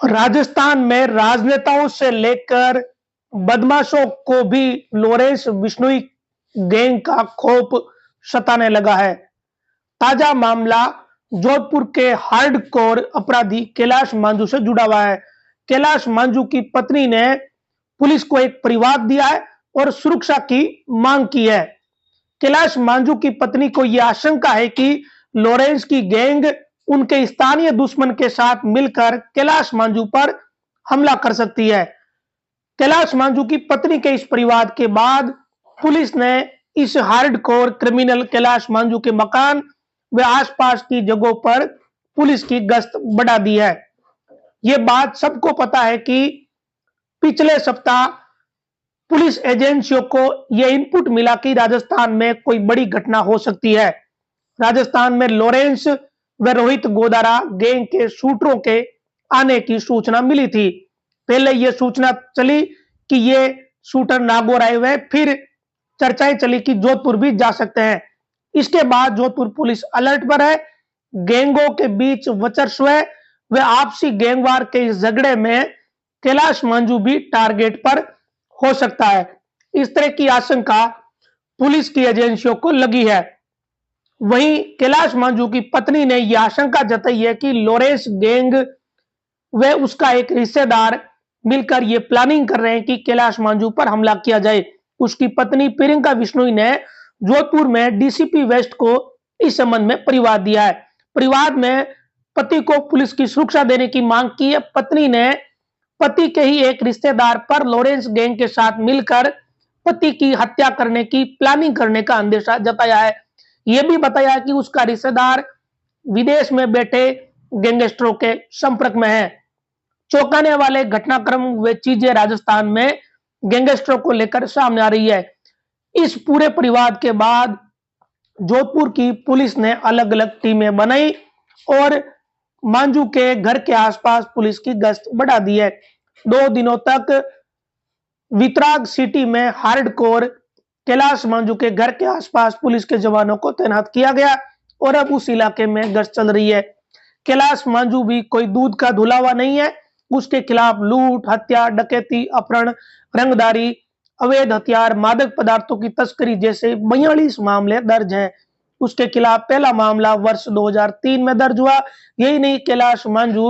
राजस्थान में राजनेताओं से लेकर बदमाशों को भी लॉरेंस बिश्नोई गैंग का खौफ सताने लगा है। ताजा मामला जोधपुर के हार्डकोर अपराधी कैलाश मांझू से जुड़ा हुआ है। कैलाश मांझू की पत्नी ने पुलिस को एक परिवाद दिया है और सुरक्षा की मांग की है। कैलाश मांझू की पत्नी को यह आशंका है कि लॉरेंस की गैंग उनके स्थानीय दुश्मन के साथ मिलकर कैलाश मांझू पर हमला कर सकती है। कैलाश मांझू की पत्नी के इस परिवाद के बाद पुलिस ने इस हार्डकोर क्रिमिनल कैलाश मांझू के मकान व आसपास की जगहों पर पुलिस की गश्त बढ़ा दी है। यह बात सबको पता है कि पिछले सप्ताह पुलिस एजेंसियों को यह इनपुट मिला कि राजस्थान में कोई बड़ी घटना हो सकती है। राजस्थान में लॉरेंस व रोहित गोदारा गैंग के शूटरों के आने की सूचना मिली थी। पहले यह सूचना चली कि ये शूटर नागौर आए हुए, फिर चर्चाएं चली कि जोधपुर भी जा सकते हैं। इसके बाद जोधपुर पुलिस अलर्ट पर है। गैंगों के बीच वर्चस्व व आपसी गैंगवार के इस झगड़े में कैलाश मांझू भी टारगेट पर हो सकता है। इस तरह की आशंका पुलिस की एजेंसियों को लगी है। वहीं कैलाश मांझू की पत्नी ने यह आशंका जताई है कि लॉरेंस गैंग व उसका एक रिश्तेदार मिलकर ये प्लानिंग कर रहे हैं कि कैलाश मांझू पर हमला किया जाए। उसकी पत्नी प्रियंका बिश्नोई ने जोधपुर में डीसीपी वेस्ट को इस संबंध में परिवाद दिया है। परिवाद में पति को पुलिस की सुरक्षा देने की मांग की है। पत्नी ने पति के ही एक रिश्तेदार पर लॉरेंस गैंग के साथ मिलकर पति की हत्या करने की प्लानिंग करने का अंदेशा जताया है। यह भी बताया कि उसका रिश्तेदार विदेश में बैठे गैंगस्टरों के संपर्क में है। चौंकाने वाले घटनाक्रम व चीजें राजस्थान में गैंगस्टरों को लेकर सामने आ रही है। इस पूरे परिवाद के बाद जोधपुर की पुलिस ने अलग अलग टीमें बनाई और मांझू के घर के आसपास पुलिस की गश्त बढ़ा दी है। 2 दिनों तक वितराग सिटी में हार्डकोर कैलाश मांझू के घर के आसपास पुलिस के जवानों को तैनात किया गया और अब उस इलाके में गश्त चल रही है। कैलाश मांझू भी कोई दूध का धुलावा नहीं है। उसके खिलाफ लूट, हत्या, डकैती, अपहरण, रंगदारी, अवैध हथियार, मादक पदार्थों की तस्करी जैसे 42 मामले दर्ज हैं। उसके खिलाफ पहला मामला वर्ष 2003 में दर्ज हुआ। यही नहीं, कैलाश मांझू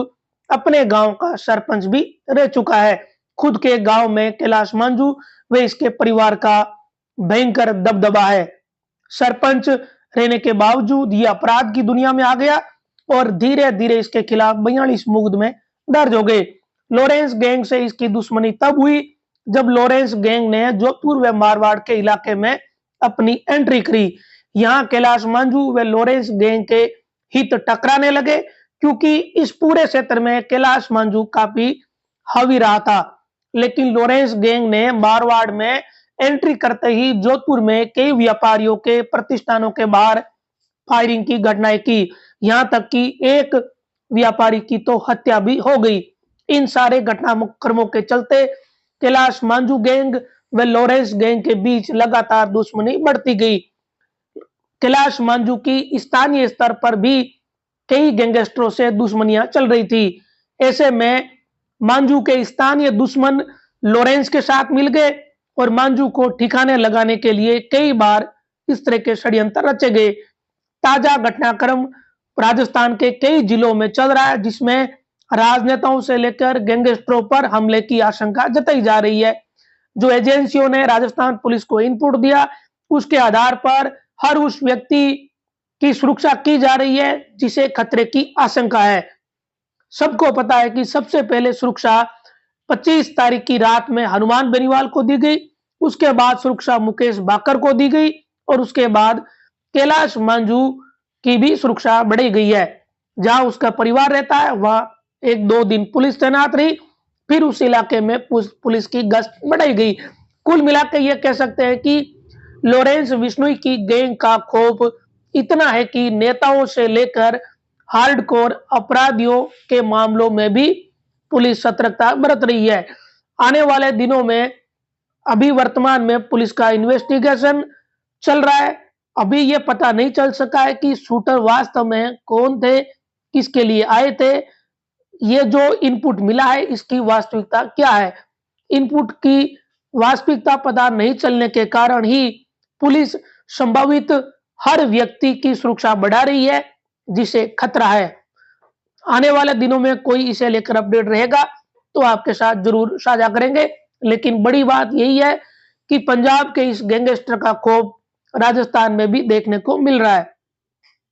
अपने गांव का सरपंच भी रह चुका है। खुद के गांव में कैलाश मांझू व इसके परिवार का भयंकर दबदबा है। सरपंच रहने के बावजूद यह अपराध की दुनिया में आ गया और धीरे धीरे इसके खिलाफ 42 मुकदमे दर्ज हो गए। लॉरेंस गैंग से इसकी दुश्मनी तब हुई जब लॉरेंस गैंग ने जोधपुर व मारवाड़ के इलाके में अपनी एंट्री करी। यहां कैलाश मांझू व लॉरेंस गैंग के हित टकराने लगे क्योंकि इस पूरे क्षेत्र में कैलाश मांझू काफी हावी रहा था। लेकिन लॉरेंस गैंग ने मारवाड़ में एंट्री करते ही जोधपुर में कई व्यापारियों के प्रतिष्ठानों के बाहर फायरिंग की घटनाएं की। यहां तक कि एक व्यापारी की तो हत्या भी हो गई। इन सारे घटनाक्रमों के चलते कैलाश मांझू गैंग व लॉरेंस गैंग के बीच लगातार दुश्मनी बढ़ती गई। कैलाश मांझू की स्थानीय स्तर पर भी कई गैंगस्टरों से दुश्मनियां चल रही थी। ऐसे में मांझू के स्थानीय दुश्मन लॉरेंस के साथ मिल गए और मांझू को ठिकाने लगाने के लिए कई बार इस तरह के षड्यंत्र रचे गए। ताजा घटनाक्रम राजस्थान के कई जिलों में चल रहा है जिसमें राजनेताओं से लेकर गैंगस्टरों पर हमले की आशंका जताई जा रही है। जो एजेंसियों ने राजस्थान पुलिस को इनपुट दिया उसके आधार पर हर उस व्यक्ति की सुरक्षा की जा रही है जिसे खतरे की आशंका है। सबको पता है कि सबसे पहले सुरक्षा 25 तारीख की रात में हनुमान बेनीवाल को दी गई, उसके बाद सुरक्षा मुकेश बाकर को दी गई और उसके बाद कैलाश मांझू की भी सुरक्षा बढ़ी गई है। जहां उसका परिवार रहता है वहां 1-2 दिन पुलिस तैनात रही, फिर उस इलाके में पुलिस की गश्त बढ़ाई गई। कुल मिलाकर यह कह सकते हैं कि लॉरेंस बिश्नोई की गैंग का खौफ इतना है कि नेताओं से लेकर हार्डकोर अपराधियों के मामलों में भी पुलिस सतर्कता बरत रही है। आने वाले दिनों में अभी वर्तमान में पुलिस का इन्वेस्टिगेशन चल रहा है। अभी यह पता नहीं चल सका है कि शूटर वास्तव में कौन थे, किसके लिए आए थे, ये जो इनपुट मिला है इसकी वास्तविकता क्या है। इनपुट की वास्तविकता पता नहीं चलने के कारण ही पुलिस संभावित हर व्यक्ति की सुरक्षा बढ़ा रही है, जिसे खतरा है। आने वाले दिनों में कोई इसे लेकर अपडेट रहेगा तो आपके साथ जरूर साझा करेंगे। लेकिन बड़ी बात यही है कि पंजाब के इस गैंगस्टर का खौफ राजस्थान में भी देखने को मिल रहा है।